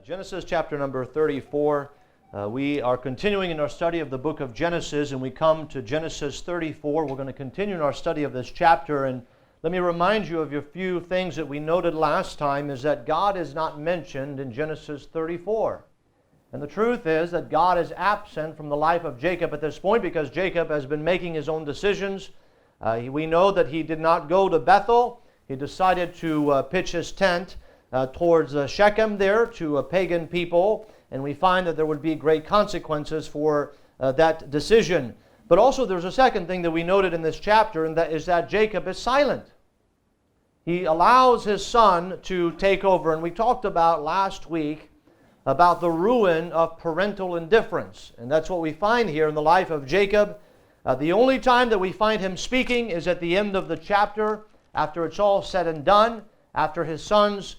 Genesis chapter number 34. We are continuing in our study of the book of Genesis, and we come to Genesis 34. We're going to continue in our study of this chapter, and let me remind you of a few things that we noted last time, is that God is not mentioned in Genesis 34. And the truth is that God is absent from the life of Jacob at this point because Jacob has been making his own decisions. We know that he did not go to Bethel. He decided to pitch his tent towards Shechem there to a pagan people, and we find that there would be great consequences for that decision. But also there's a second thing that we noted in this chapter, and that is that Jacob is silent. He allows his son to take over, and we talked about last week about the ruin of parental indifference, and that's what we find here in the life of Jacob. The only time that we find him speaking is at the end of the chapter, after it's all said and done, after his sons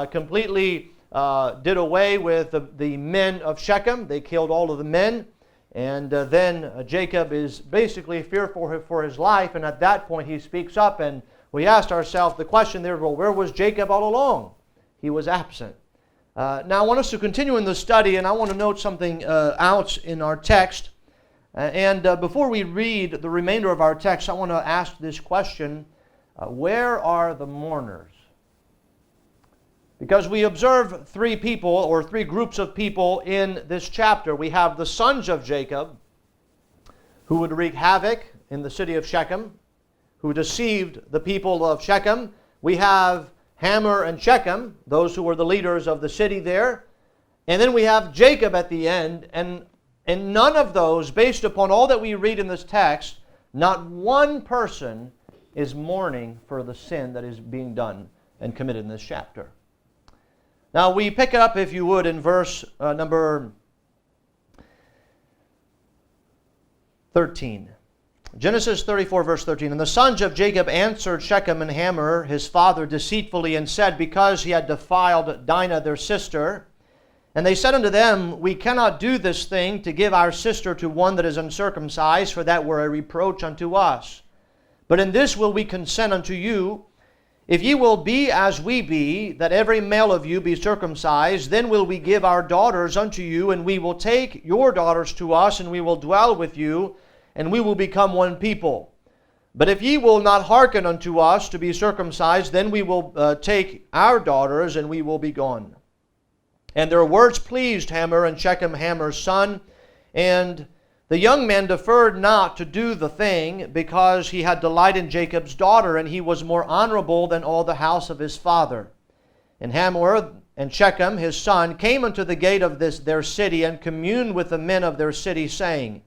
completely did away with the men of Shechem. They killed all of the men. And then Jacob is basically fearful for his life. And at that point he speaks up. And we asked ourselves the question there, well, where was Jacob all along? He was absent. Now I want us to continue in the study. And I want to note something out in our text. Before we read the remainder of our text, I want to ask this question. Where are the mourners? Because we observe three people, or three groups of people in this chapter. We have the sons of Jacob, who would wreak havoc in the city of Shechem, who deceived the people of Shechem. We have Hamor and Shechem, those who were the leaders of the city there. And then we have Jacob at the end, and none of those, based upon all that we read in this text, not one person is mourning for the sin that is being done and committed in this chapter. Now we pick it up, if you would, in verse number 13. Genesis 34, verse 13. And the sons of Jacob answered Shechem and Hamor, his father, deceitfully, and said, because he had defiled Dinah, their sister. And they said unto them, we cannot do this thing to give our sister to one that is uncircumcised, for that were a reproach unto us. But in this will we consent unto you, if ye will be as we be, that every male of you be circumcised, then will we give our daughters unto you, and we will take your daughters to us, and we will dwell with you, and we will become one people. But if ye will not hearken unto us to be circumcised, then we will take our daughters, and we will be gone. And their words pleased Hamor and Shechem, Hamor's son, and the young man deferred not to do the thing, because he had delight in Jacob's daughter, and he was more honorable than all the house of his father. And Hamor and Shechem his son came unto the gate of their city, and communed with the men of their city, saying,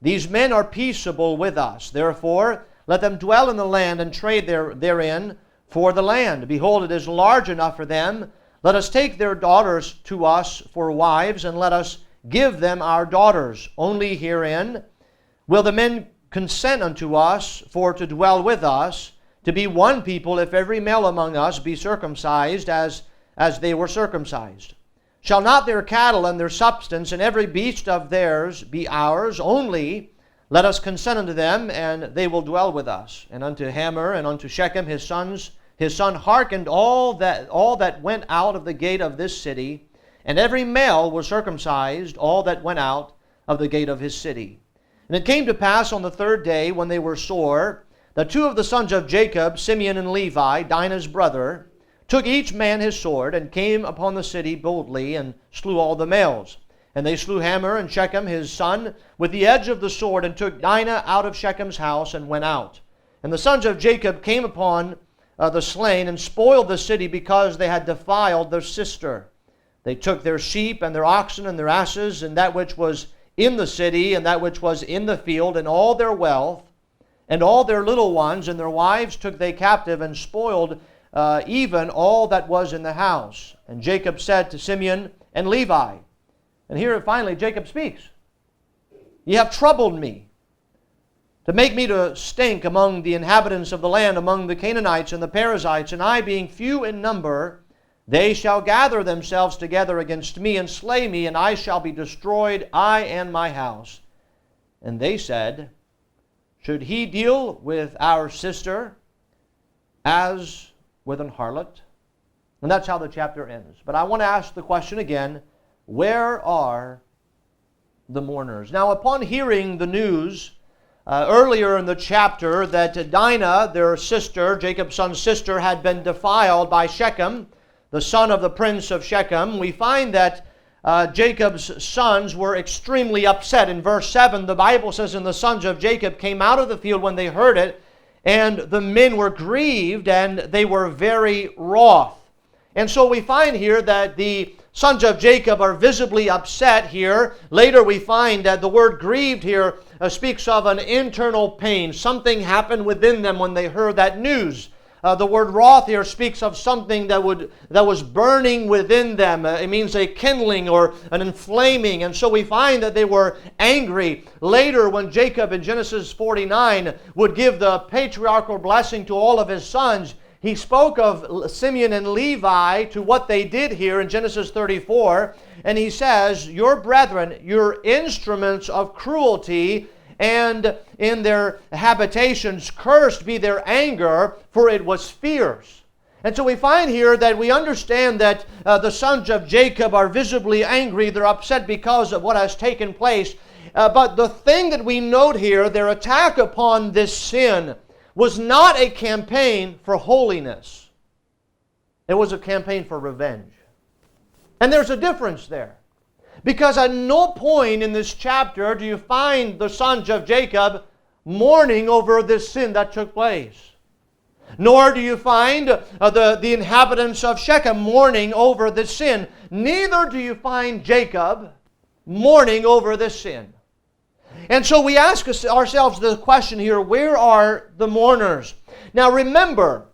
these men are peaceable with us. Therefore let them dwell in the land, and trade therein for the land. Behold, it is large enough for them. Let us take their daughters to us for wives, and let us give them our daughters. Only herein will the men consent unto us for to dwell with us, to be one people, if every male among us be circumcised as they were circumcised. Shall not their cattle and their substance and every beast of theirs be ours? Only let us consent unto them, and they will dwell with us. And unto Hamor and unto Shechem his son hearkened all that went out of the gate of this city, and every male was circumcised, all that went out of the gate of his city. And it came to pass on the third day, when they were sore, that two of the sons of Jacob, Simeon and Levi, Dinah's brother, took each man his sword, and came upon the city boldly, and slew all the males. And they slew Hamor and Shechem his son with the edge of the sword, and took Dinah out of Shechem's house, and went out. And the sons of Jacob came upon the slain, and spoiled the city, because they had defiled their sister. They took their sheep and their oxen and their asses, and that which was in the city, and that which was in the field, and all their wealth, and all their little ones, and their wives took they captive, and spoiled even all that was in the house. And Jacob said to Simeon and Levi, and here finally Jacob speaks, ye have troubled me, to make me to stink among the inhabitants of the land, among the Canaanites and the Perizzites, and I being few in number, they shall gather themselves together against me, and slay me, and I shall be destroyed, I and my house. And they said, should he deal with our sister as with an harlot? And that's how the chapter ends. But I want to ask the question again, where are the mourners? Now, upon hearing the news earlier in the chapter that Dinah, their sister, Jacob's son's sister, had been defiled by Shechem, the son of the prince of Shechem, we find that Jacob's sons were extremely upset. In verse 7, the Bible says, "And the sons of Jacob came out of the field when they heard it, and the men were grieved, and they were very wroth." And so we find here that the sons of Jacob are visibly upset here. Later we find that the word grieved here speaks of an internal pain. Something happened within them when they heard that news. The word wroth here speaks of something that was burning within them. It means a kindling or an inflaming. And so we find that they were angry. Later, when Jacob in Genesis 49 would give the patriarchal blessing to all of his sons, he spoke of Simeon and Levi to what they did here in Genesis 34. And he says, "Your brethren, your instruments of cruelty, and in their habitations cursed be their anger, for it was fierce." And so we find here that we understand that the sons of Jacob are visibly angry. They're upset because of what has taken place. But the thing that we note here, their attack upon this sin, was not a campaign for holiness. It was a campaign for revenge. And there's a difference there. Because at no point in this chapter do you find the sons of Jacob mourning over this sin that took place. Nor do you find the inhabitants of Shechem mourning over this sin. Neither do you find Jacob mourning over this sin. And so we ask ourselves the question here, where are the mourners? Now remember,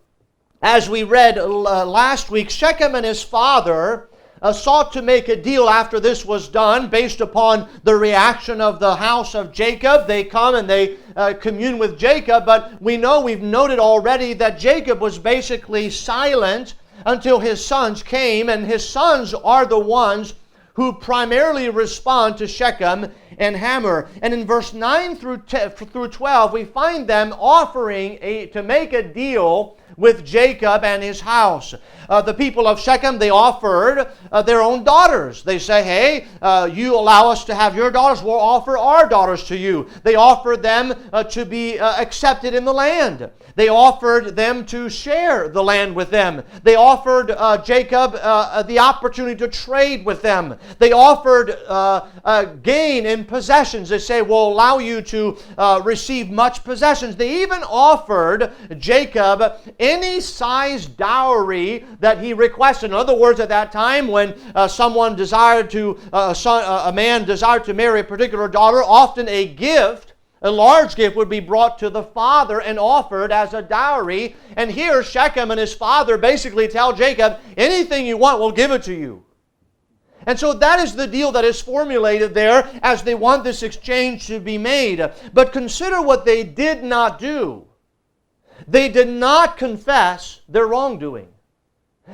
as we read last week, Shechem and his father sought to make a deal after this was done based upon the reaction of the house of Jacob. They come and they commune with Jacob, but we've noted already that Jacob was basically silent until his sons came, and his sons are the ones who primarily respond to Shechem and Hamor. And in verse 9 through 12, we find them offering to make a deal with Jacob and his house. The people of Shechem, they offered their own daughters. They say, "Hey, you allow us to have your daughters, we'll offer our daughters to you." They offered them to be accepted in the land. They offered them to share the land with them. They offered Jacob the opportunity to trade with them. They offered gain in possessions. They say, "We'll allow you to receive much possessions." They even offered Jacob any size dowry that he requested. In other words, at that time, when someone desired to, a man desired to marry a particular daughter, often a large gift would be brought to the father and offered as a dowry. And here Shechem and his father basically tell Jacob, "Anything you want, we'll give it to you." And so that is the deal that is formulated there as they want this exchange to be made. But consider what they did not do. They did not confess their wrongdoing.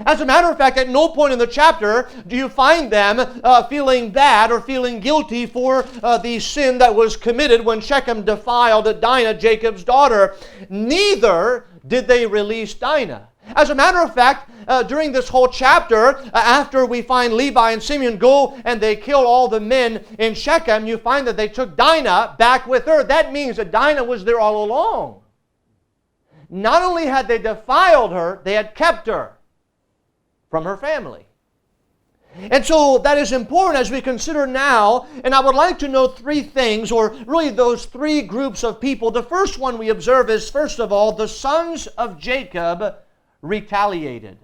As a matter of fact, at no point in the chapter do you find them feeling bad or feeling guilty for the sin that was committed when Shechem defiled Dinah, Jacob's daughter. Neither did they release Dinah. As a matter of fact, during this whole chapter, after we find Levi and Simeon go and they kill all the men in Shechem, you find that they took Dinah back with her. That means that Dinah was there all along. Not only had they defiled her, they had kept her from her family. And so that is important as we consider now, and I would like to note three things, or really those three groups of people. The first one we observe is, first of all, the sons of Jacob retaliated.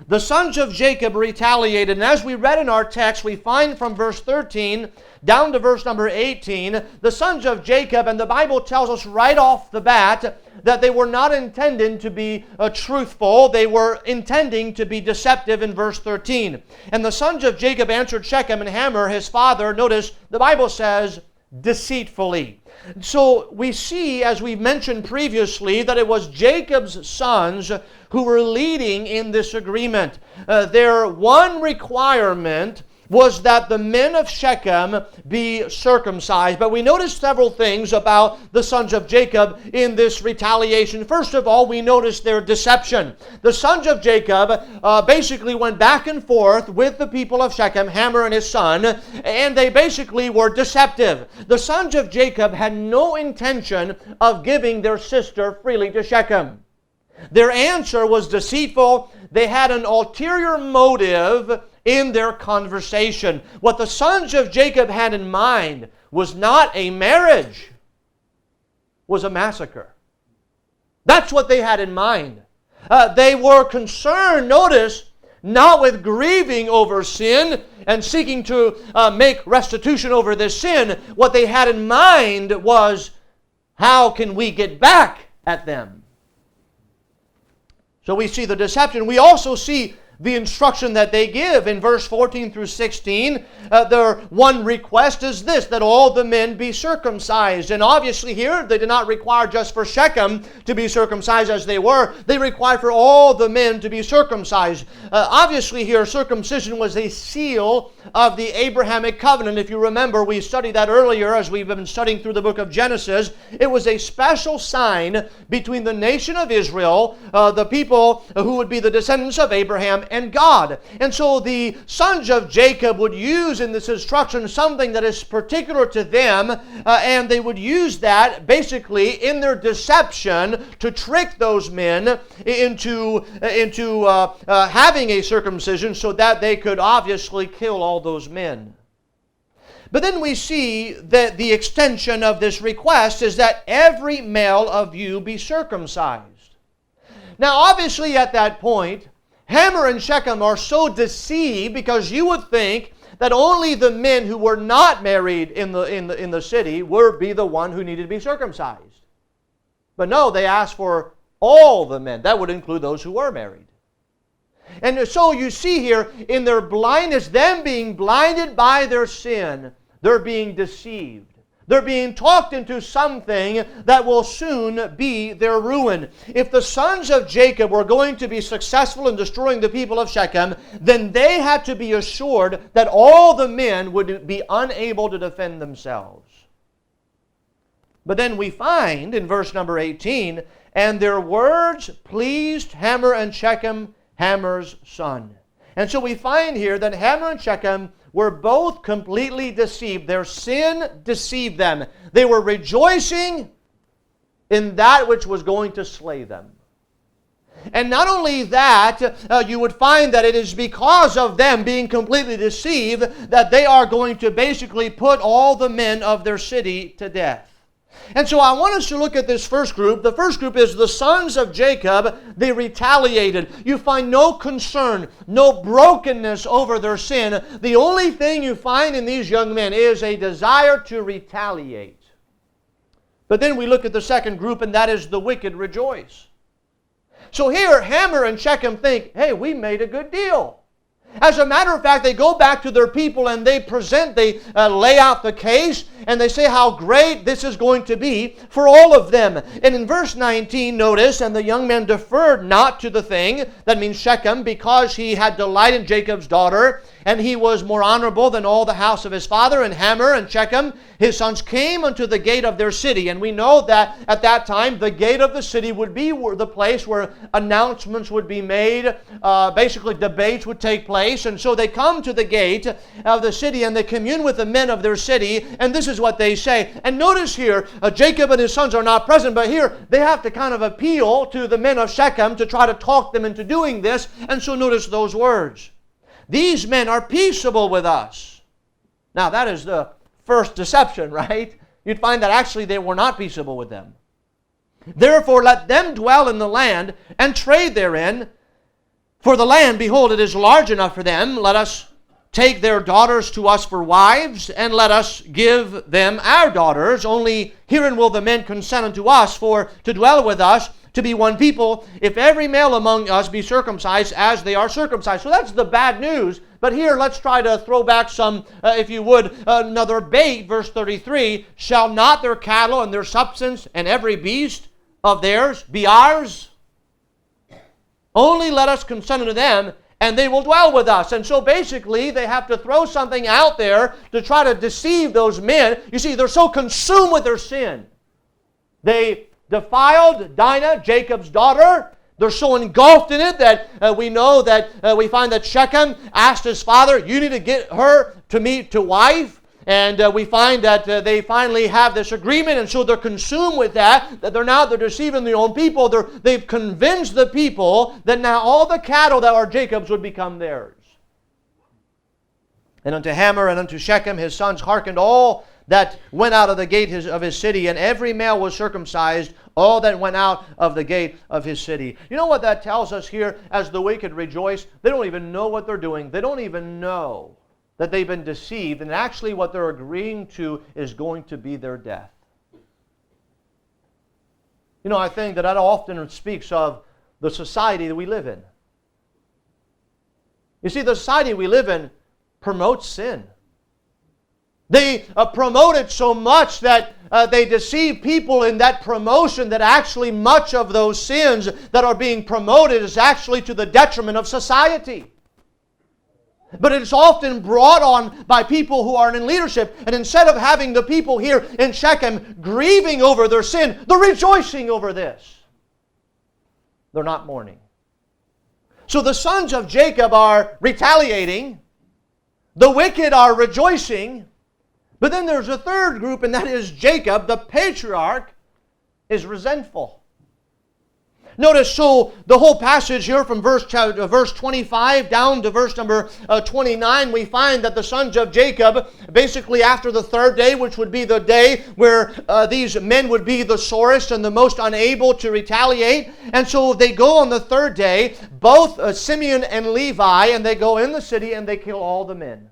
The sons of Jacob retaliated. And as we read in our text, we find from verse 13 down to verse number 18, the sons of Jacob, and the Bible tells us right off the bat that they were not intending to be truthful. They were intending to be deceptive in verse 13. "And the sons of Jacob answered Shechem and Hamor, his father," notice the Bible says, "deceitfully." So we see, as we mentioned previously, that it was Jacob's sons who were leading in this agreement. Their one requirement was that the men of Shechem be circumcised. But we notice several things about the sons of Jacob in this retaliation. First of all, we notice their deception. The sons of Jacob basically went back and forth with the people of Shechem, Hamor and his son, and they basically were deceptive. The sons of Jacob had no intention of giving their sister freely to Shechem. Their answer was deceitful. They had an ulterior motive in their conversation. What the sons of Jacob had in mind was not a marriage, was a massacre. That's what they had in mind. They were concerned, notice, not with grieving over sin and seeking to make restitution over this sin. What they had in mind was, how can we get back at them? So we see the deception. We also see the instruction that they give in verse 14 through 16. Their one request is this, that all the men be circumcised. And obviously here, they did not require just for Shechem to be circumcised as they were. They required for all the men to be circumcised. Obviously here, circumcision was a seal of the Abrahamic covenant. If you remember, we studied that earlier as we've been studying through the book of Genesis. It was a special sign between the nation of Israel, the people who would be the descendants of Abraham, and God. And so the sons of Jacob would use in this instruction something that is particular to them, and they would use that basically in their deception to trick those men into having a circumcision so that they could obviously kill all those men. But then we see that the extension of this request is that every male of you be circumcised. Now obviously at that point, Hamor and Shechem are so deceived because you would think that only the men who were not married in the city would be the one who needed to be circumcised. But no, they asked for all the men. That would include those who were married. And so you see here in their blindness, them being blinded by their sin, they're being deceived. They're being talked into something that will soon be their ruin. If the sons of Jacob were going to be successful in destroying the people of Shechem, then they had to be assured that all the men would be unable to defend themselves. But then we find in verse number 18, and their words pleased Hamor and Shechem, Hamor's son. And so we find here that Hamor and Shechem were both completely deceived. Their sin deceived them. They were rejoicing in that which was going to slay them. And not only that, you would find that it is because of them being completely deceived that they are going to basically put all the men of their city to death. And so I want us to look at this first group. The first group is the sons of Jacob. They retaliated. You find no concern, no brokenness over their sin. The only thing you find in these young men is a desire to retaliate. But then we look at the second group, and that is the wicked rejoice. So here, Hamor and Shechem think, hey, we made a good deal. As a matter of fact, they go back to their people and they lay out the case, and they say how great this is going to be for all of them. And in verse 19, notice, and the young man deferred not to the thing, that means Shechem, because he had delight in Jacob's daughter, and he was more honorable than all the house of his father. And Hamor and Shechem, his sons, came unto the gate of their city. And we know that at that time, the gate of the city would be the place where announcements would be made, basically debates would take place. And so they come to the gate of the city and they commune with the men of their city, and this is what they say. And notice here, Jacob and his sons are not present, but here they have to kind of appeal to the men of Shechem to try to talk them into doing this. And so notice those words. These men are peaceable with us. Now that is the first deception, right? You'd find that actually they were not peaceable with them. Therefore let them dwell in the land and trade therein. For the land, behold, it is large enough for them. Let us take their daughters to us for wives, and let us give them our daughters. Only herein will the men consent unto us for to dwell with us, to be one people, if every male among us be circumcised as they are circumcised. So that's the bad news. But here, let's try to throw back some, if you would, another bait. Verse 33, shall not their cattle and their substance and every beast of theirs be ours? Only let us consent unto them, and they will dwell with us. And so basically, they have to throw something out there to try to deceive those men. You see, they're so consumed with their sin. They defiled Dinah, Jacob's daughter. They're so engulfed in it that we know that we find that Shechem asked his father, you need to get her to wife. And we find that they finally have this agreement, and so they're consumed with that they're deceiving their own people. They've convinced the people that now all the cattle that are Jacob's would become theirs. And unto Hamor and unto Shechem his sons hearkened all that went out of the gate of his city, and every male was circumcised, all that went out of the gate of his city. You know what that tells us here? As the wicked rejoice, they don't even know what they're doing. They don't even know that they've been deceived, and actually what they're agreeing to is going to be their death. You know, I think that often speaks of the society that we live in. You see, the society we live in promotes sin. They promote it so much that they deceive people in that promotion that actually much of those sins that are being promoted is actually to the detriment of society. But it's often brought on by people who are in leadership. And instead of having the people here in Shechem grieving over their sin, they're rejoicing over this. They're not mourning. So the sons of Jacob are retaliating. The wicked are rejoicing. But then there's a third group, and that is Jacob, the patriarch, is resentful. Notice, so the whole passage here from verse 25 down to verse number 29, we find that the sons of Jacob, basically after the third day, which would be the day where these men would be the sorest and the most unable to retaliate. And so they go on the third day, both Simeon and Levi, and they go in the city and they kill all the men.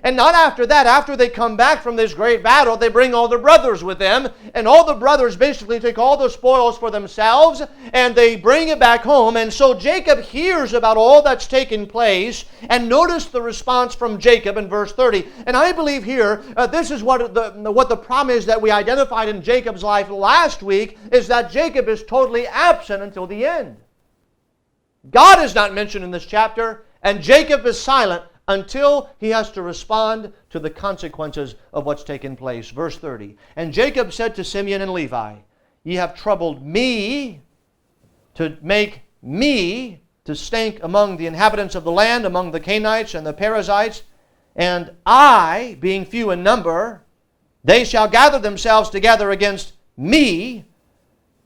And not after that, after they come back from this great battle, they bring all their brothers with them. And all the brothers basically take all the spoils for themselves and they bring it back home. And so Jacob hears about all that's taken place. And notice the response from Jacob in verse 30. And I believe here, this is what the problem is that we identified in Jacob's life last week, is that Jacob is totally absent until the end. God is not mentioned in this chapter, and Jacob is silent until he has to respond to the consequences of what's taken place. Verse 30. And Jacob said to Simeon and Levi, ye have troubled me to make me to stink among the inhabitants of the land, among the Canaanites and the Perizzites, and I, being few in number, they shall gather themselves together against me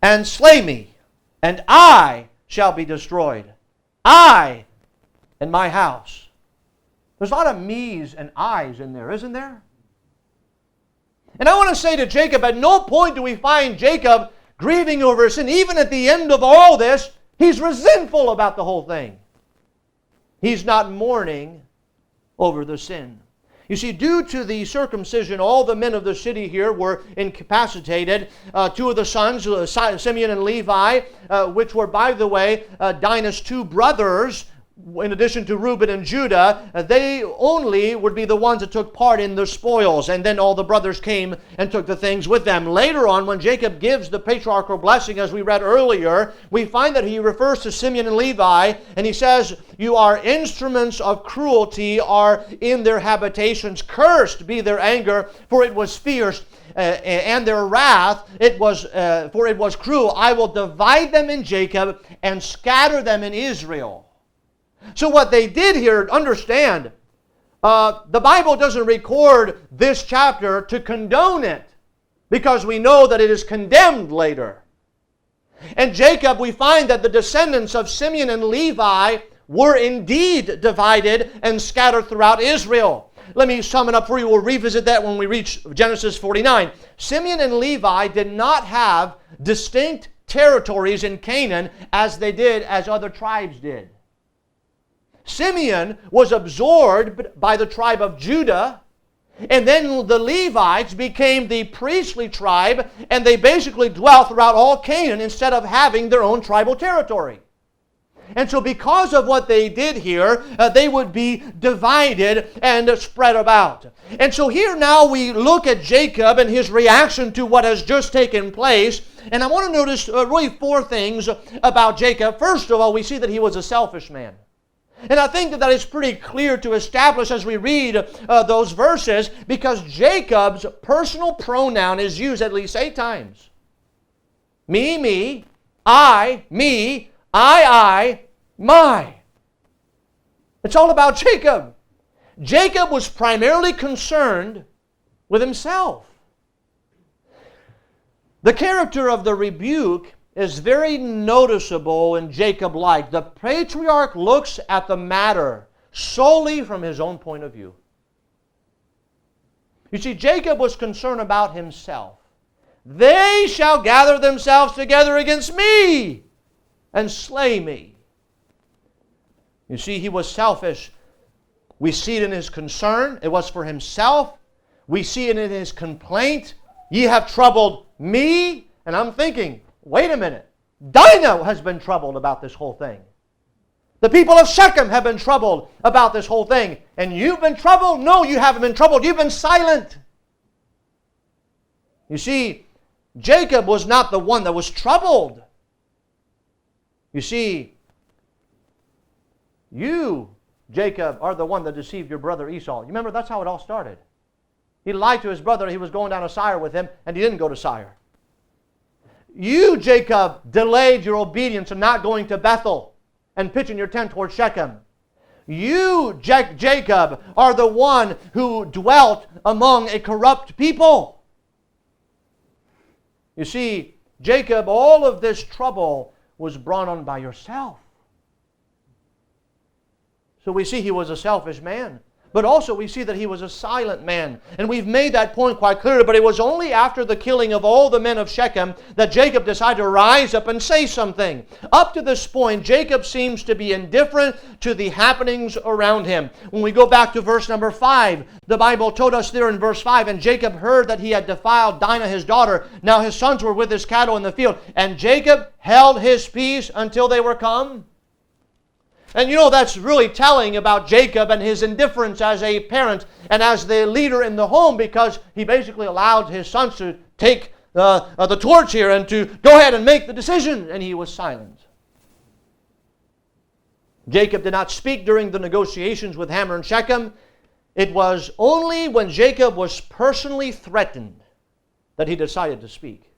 and slay me, and I shall be destroyed, I and my house. There's a lot of me's and I's in there, isn't there? And I want to say to Jacob, at no point do we find Jacob grieving over sin. Even at the end of all this, he's resentful about the whole thing. He's not mourning over the sin. You see, due to the circumcision, all the men of the city here were incapacitated. Two of the sons, Simeon and Levi, which were, by the way, Dinah's two brothers, in addition to Reuben and Judah, they only would be the ones that took part in the spoils. And then all the brothers came and took the things with them. Later on, when Jacob gives the patriarchal blessing, as we read earlier, we find that he refers to Simeon and Levi, and he says, you are instruments of cruelty, are in their habitations. Cursed be their anger, for it was fierce. And their wrath, for it was cruel. I will divide them in Jacob and scatter them in Israel. So what they did here, understand, the Bible doesn't record this chapter to condone it, because we know that it is condemned later. And Jacob, we find that the descendants of Simeon and Levi were indeed divided and scattered throughout Israel. Let me sum it up for you. We'll revisit that when we reach Genesis 49. Simeon and Levi did not have distinct territories in Canaan as other tribes did. Simeon was absorbed by the tribe of Judah, and then the Levites became the priestly tribe, and they basically dwelt throughout all Canaan instead of having their own tribal territory. And so because of what they did here, they would be divided and spread about. And so here now we look at Jacob and his reaction to what has just taken place. And I want to notice really four things about Jacob. First of all, we see that he was a selfish man. And I think that is pretty clear to establish as we read those verses, because Jacob's personal pronoun is used at least 8 times. Me, I, my. It's all about Jacob. Jacob was primarily concerned with himself. The character of the rebuke is very noticeable in Jacob-like. The patriarch looks at the matter solely from his own point of view. You see, Jacob was concerned about himself. They shall gather themselves together against me and slay me. You see, he was selfish. We see it in his concern. It was for himself. We see it in his complaint. Ye have troubled me. And I'm thinking, wait a minute. Dinah has been troubled about this whole thing. The people of Shechem have been troubled about this whole thing. And you've been troubled? No, you haven't been troubled. You've been silent. You see, Jacob was not the one that was troubled. You see, you, Jacob, are the one that deceived your brother Esau. You remember, that's how it all started. He lied to his brother. He was going down to Seir with him, and he didn't go to Seir. You, Jacob, delayed your obedience and not going to Bethel and pitching your tent toward Shechem. You, Jacob, are the one who dwelt among a corrupt people. You see, Jacob, all of this trouble was brought on by yourself. So we see he was a selfish man. But also we see that he was a silent man. And we've made that point quite clearly. But it was only after the killing of all the men of Shechem that Jacob decided to rise up and say something. Up to this point, Jacob seems to be indifferent to the happenings around him. When we go back to verse number 5, the Bible told us there in verse 5, and Jacob heard that he had defiled Dinah his daughter. Now his sons were with his cattle in the field. And Jacob held his peace until they were come. And you know, that's really telling about Jacob and his indifference as a parent and as the leader in the home, because he basically allowed his sons to take the torch here and to go ahead and make the decision, and he was silent. Jacob did not speak during the negotiations with Hamor and Shechem. It was only when Jacob was personally threatened that he decided to speak.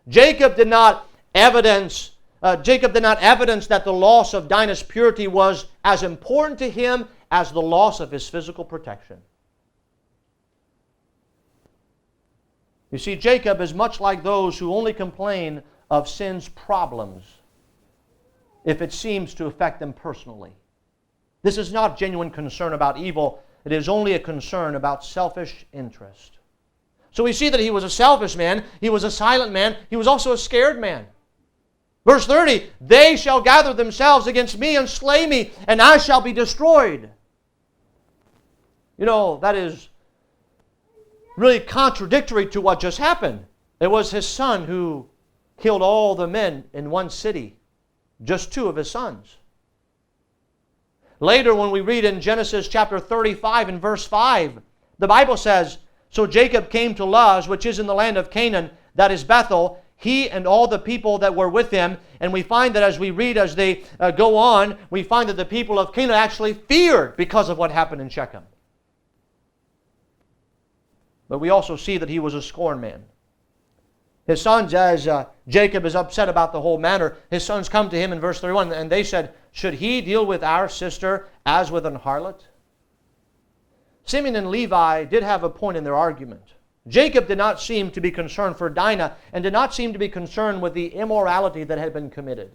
Jacob did not evidence that the loss of Dinah's purity was as important to him as the loss of his physical protection. You see, Jacob is much like those who only complain of sin's problems if it seems to affect them personally. This is not genuine concern about evil. It is only a concern about selfish interest. So we see that he was a selfish man. He was a silent man. He was also a scared man. Verse 30, they shall gather themselves against me and slay me, and I shall be destroyed. You know, that is really contradictory to what just happened. It was his son who killed all the men in one city, just 2 of his sons. Later, when we read in Genesis chapter 35 and verse 5, the Bible says, so Jacob came to Luz, which is in the land of Canaan, that is Bethel, he and all the people that were with him. And we find that as we read, as they go on, we find that the people of Canaan actually feared because of what happened in Shechem. But we also see that he was a scorned man. His sons, as Jacob is upset about the whole matter, his sons come to him in verse 31, and they said, should he deal with our sister as with an harlot? Simeon and Levi did have a point in their argument. Jacob did not seem to be concerned for Dinah and did not seem to be concerned with the immorality that had been committed.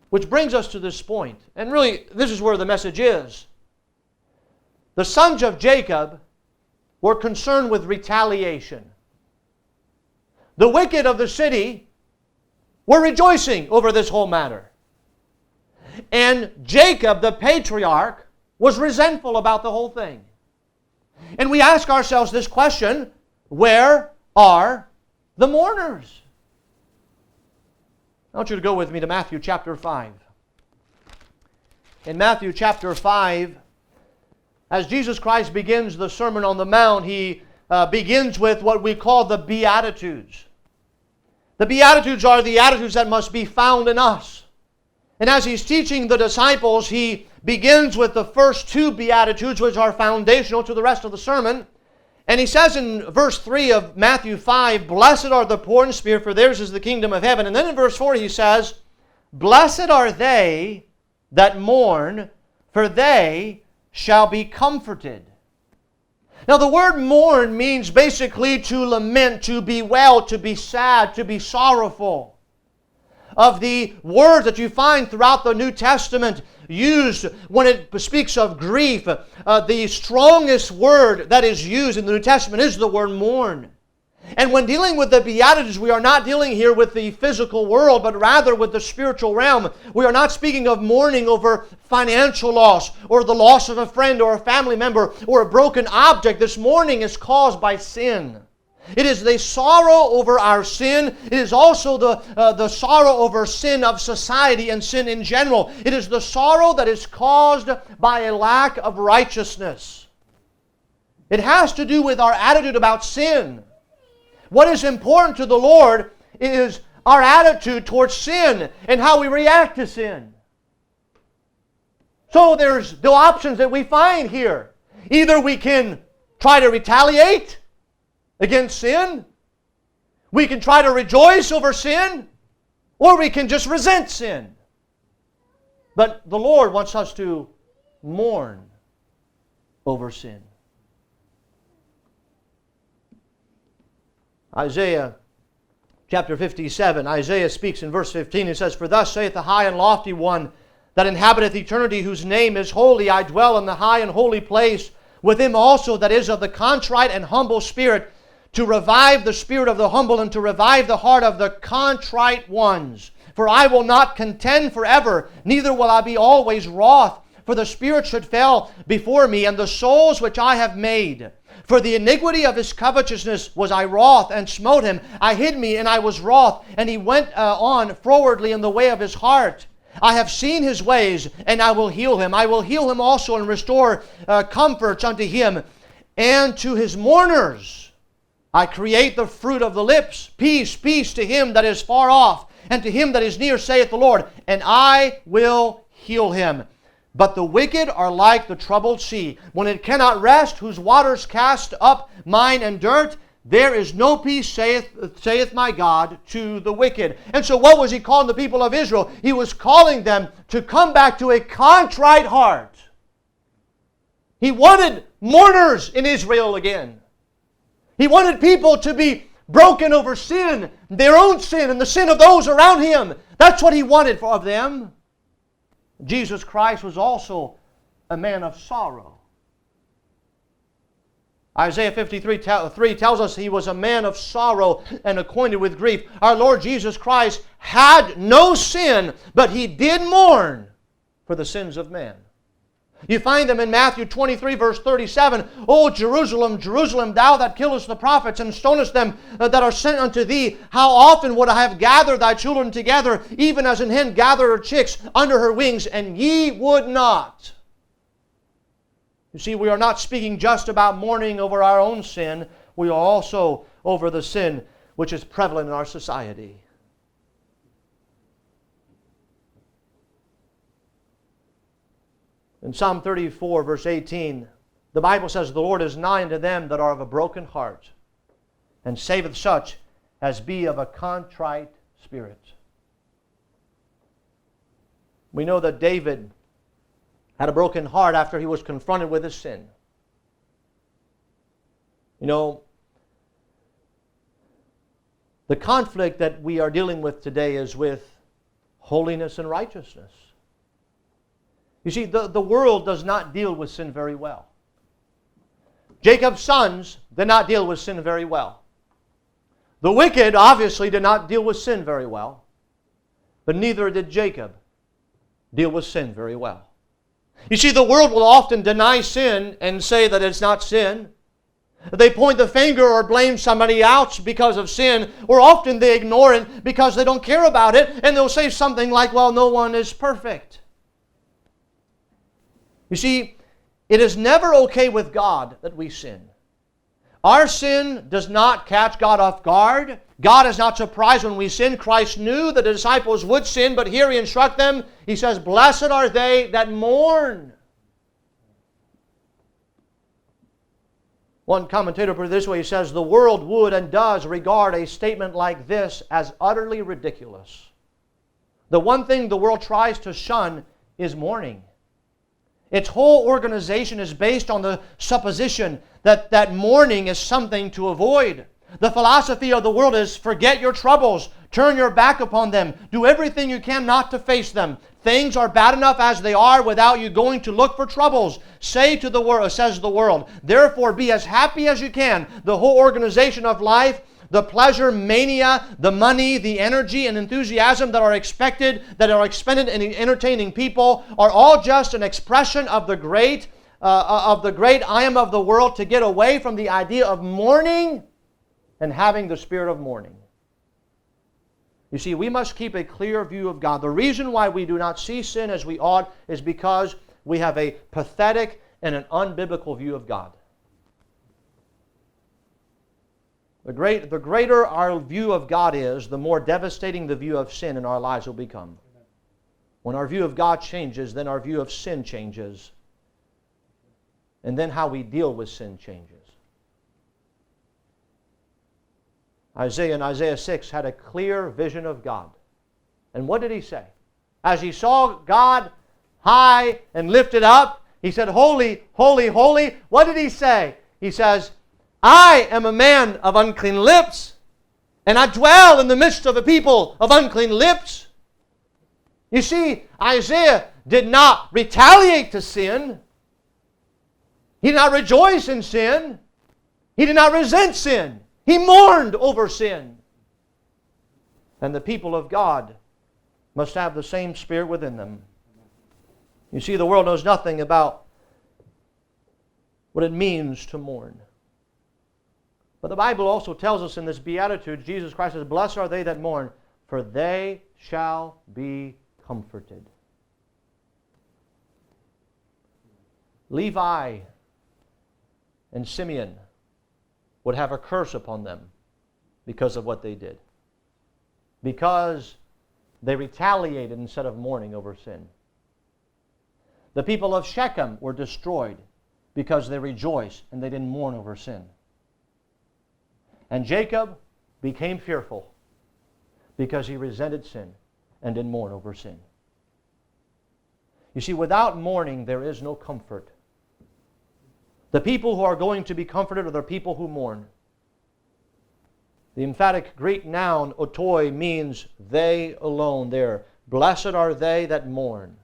Which brings us to this point. And really, this is where the message is. The sons of Jacob were concerned with retaliation. The wicked of the city were rejoicing over this whole matter. And Jacob, the patriarch, was resentful about the whole thing. And we ask ourselves this question, where are the mourners? I want you to go with me to Matthew chapter 5. In Matthew chapter 5, as Jesus Christ begins the Sermon on the Mount, he begins with what we call the Beatitudes. The Beatitudes are the attitudes that must be found in us. And as he's teaching the disciples, he begins with the first two Beatitudes, which are foundational to the rest of the sermon. And he says in verse 3 of Matthew 5, "Blessed are the poor in spirit, for theirs is the kingdom of heaven." And then in verse 4 he says, "Blessed are they that mourn, for they shall be comforted." Now the word mourn means basically to lament, to bewail, to be sad, to be sorrowful. Of the words that you find throughout the New Testament used when it speaks of grief, the strongest word that is used in the New Testament is the word mourn. And when dealing with the Beatitudes, we are not dealing here with the physical world, but rather with the spiritual realm. We are not speaking of mourning over financial loss, or the loss of a friend or a family member, or a broken object. This mourning is caused by sin. It is the sorrow over our sin. It is also the sorrow over sin of society and sin in general. It is the sorrow that is caused by a lack of righteousness. It has to do with our attitude about sin. What is important to the Lord is our attitude towards sin and how we react to sin. So there's the options that we find here. Either we can try to retaliate against sin, we can try to rejoice over sin, or we can just resent sin. But the Lord wants us to mourn over sin. Isaiah chapter 57, Isaiah speaks in verse 15. He says, "For thus saith the high and lofty one that inhabiteth eternity, whose name is holy. I dwell in the high and holy place, with him also that is of the contrite and humble spirit, to revive the spirit of the humble, and to revive the heart of the contrite ones. For I will not contend forever, neither will I be always wroth. For the spirit should fail before me, and the souls which I have made. For the iniquity of his covetousness was I wroth, and smote him. I hid me, and I was wroth, and he went on frowardly in the way of his heart. I have seen his ways, and I will heal him. I will heal him also, and restore comforts unto him, and to his mourners I create the fruit of the lips. Peace, peace to him that is far off, and to him that is near, saith the Lord, and I will heal him. But the wicked are like the troubled sea, when it cannot rest, whose waters cast up mine and dirt. There is no peace, saith my God, to the wicked." And so what was he calling the people of Israel? He was calling them to come back to a contrite heart. He wanted mourners in Israel again. He wanted people to be broken over sin, their own sin and the sin of those around him. That's what he wanted of them. Jesus Christ was also a man of sorrow. Isaiah 53:3 tells us he was a man of sorrow and acquainted with grief. Our Lord Jesus Christ had no sin, but he did mourn for the sins of men. You find them in Matthew 23, verse 37. "O Jerusalem, Jerusalem, thou that killest the prophets and stonest them that are sent unto thee, how often would I have gathered thy children together, even as an hen gathereth her chicks under her wings, and ye would not." You see, we are not speaking just about mourning over our own sin. We are also over the sin which is prevalent in our society. In Psalm 34, verse 18, the Bible says, "The Lord is nigh unto them that are of a broken heart, and saveth such as be of a contrite spirit." We know that David had a broken heart after he was confronted with his sin. You know, the conflict that we are dealing with today is with holiness and righteousness. You see, the world does not deal with sin very well. Jacob's sons did not deal with sin very well. The wicked obviously did not deal with sin very well, but neither did Jacob deal with sin very well. You see, the world will often deny sin and say that it's not sin. They point the finger or blame somebody else because of sin, or often they ignore it because they don't care about it, and they'll say something like, "Well, no one is perfect." You see, it is never okay with God that we sin. Our sin does not catch God off guard. God is not surprised when we sin. Christ knew that the disciples would sin, but here He instructs them. He says, "Blessed are they that mourn." One commentator put it this way. He says, "The world would and does regard a statement like this as utterly ridiculous. The one thing the world tries to shun is mourning. Its whole organization is based on the supposition that mourning is something to avoid. The philosophy of the world is forget your troubles, turn your back upon them, do everything you can not to face them. Things are bad enough as they are without you going to look for troubles. Says the world, therefore be as happy as you can." The whole organization of life, the pleasure mania, the money, the energy and enthusiasm that are expended in entertaining people are all just an expression of the great I am of the world, to get away from the idea of mourning and having the spirit of mourning. You see, we must keep a clear view of God. The reason why we do not see sin as we ought is because we have a pathetic and an unbiblical view of God. The greater our view of God is, the more devastating the view of sin in our lives will become. When our view of God changes, then our view of sin changes. And then how we deal with sin changes. Isaiah in Isaiah 6 had a clear vision of God. And what did he say? As he saw God high and lifted up, he said, "Holy, holy, holy." What did he say? He says, "I am a man of unclean lips, and I dwell in the midst of a people of unclean lips." You see, Isaiah did not retaliate to sin. He did not rejoice in sin. He did not resent sin. He mourned over sin. And the people of God must have the same spirit within them. You see, the world knows nothing about what it means to mourn. But the Bible also tells us in this beatitude, Jesus Christ says, "Blessed are they that mourn, for they shall be comforted." Levi and Simeon would have a curse upon them because of what they did. Because they retaliated instead of mourning over sin. The people of Shechem were destroyed because they rejoiced and they didn't mourn over sin. And Jacob became fearful because he resented sin and didn't mourn over sin. You see, without mourning, there is no comfort. The people who are going to be comforted are the people who mourn. The emphatic Greek noun, otoi, means they alone there. Blessed are they that mourn,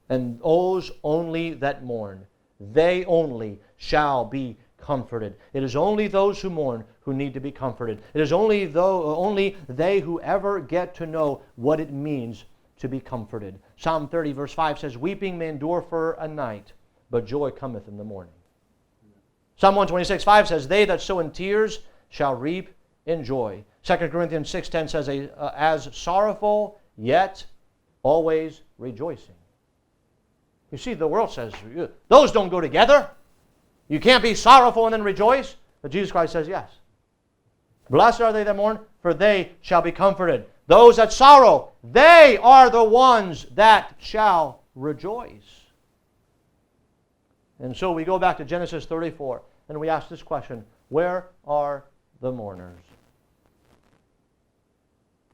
and those only that mourn. They only shall be comforted. It is only those who mourn who need to be comforted. It is only they who ever get to know what it means to be comforted. Psalm 30 verse 5 says, "Weeping may endure for a night, but joy cometh in the morning." Psalm 126:5 says, "They that sow in tears shall reap in joy." 2 Corinthians 6:10 says, "As sorrowful, yet always rejoicing." You see, the world says, those don't go together. You can't be sorrowful and then rejoice. But Jesus Christ says, yes. "Blessed are they that mourn, for they shall be comforted. Those that sorrow, they are the ones that shall rejoice." And so we go back to Genesis 34 and we ask this question, where are the mourners?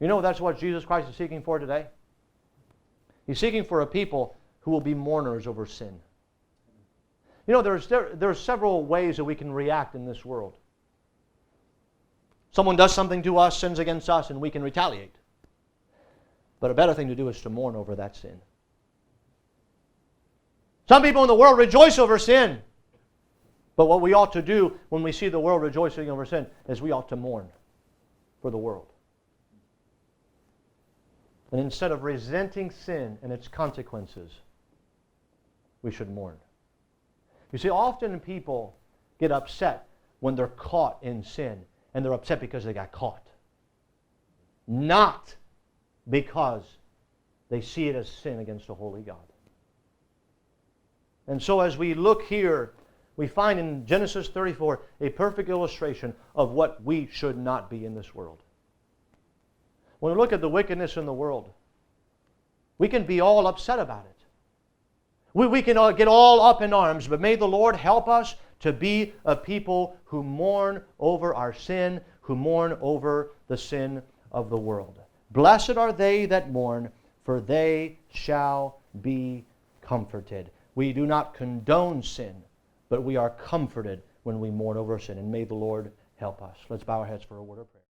You know, that's what Jesus Christ is seeking for today. He's seeking for a people who will be mourners over sin. You know, there's several ways that we can react in this world. Someone does something to us, sins against us, and we can retaliate. But a better thing to do is to mourn over that sin. Some people in the world rejoice over sin. But what we ought to do when we see the world rejoicing over sin is we ought to mourn for the world. And instead of resenting sin and its consequences, we should mourn. You see, often people get upset when they're caught in sin, and they're upset because they got caught. Not because they see it as sin against a holy God. And so as we look here, We find in Genesis 34 a perfect illustration of what we should not be in this world. When we look at the wickedness in the world, we can be all upset about it. We can all get all up in arms, but may the Lord help us to be a people who mourn over our sin, who mourn over the sin of the world. Blessed are they that mourn, for they shall be comforted. We do not condone sin, but we are comforted when we mourn over sin. And may the Lord help us. Let's bow our heads for a word of prayer.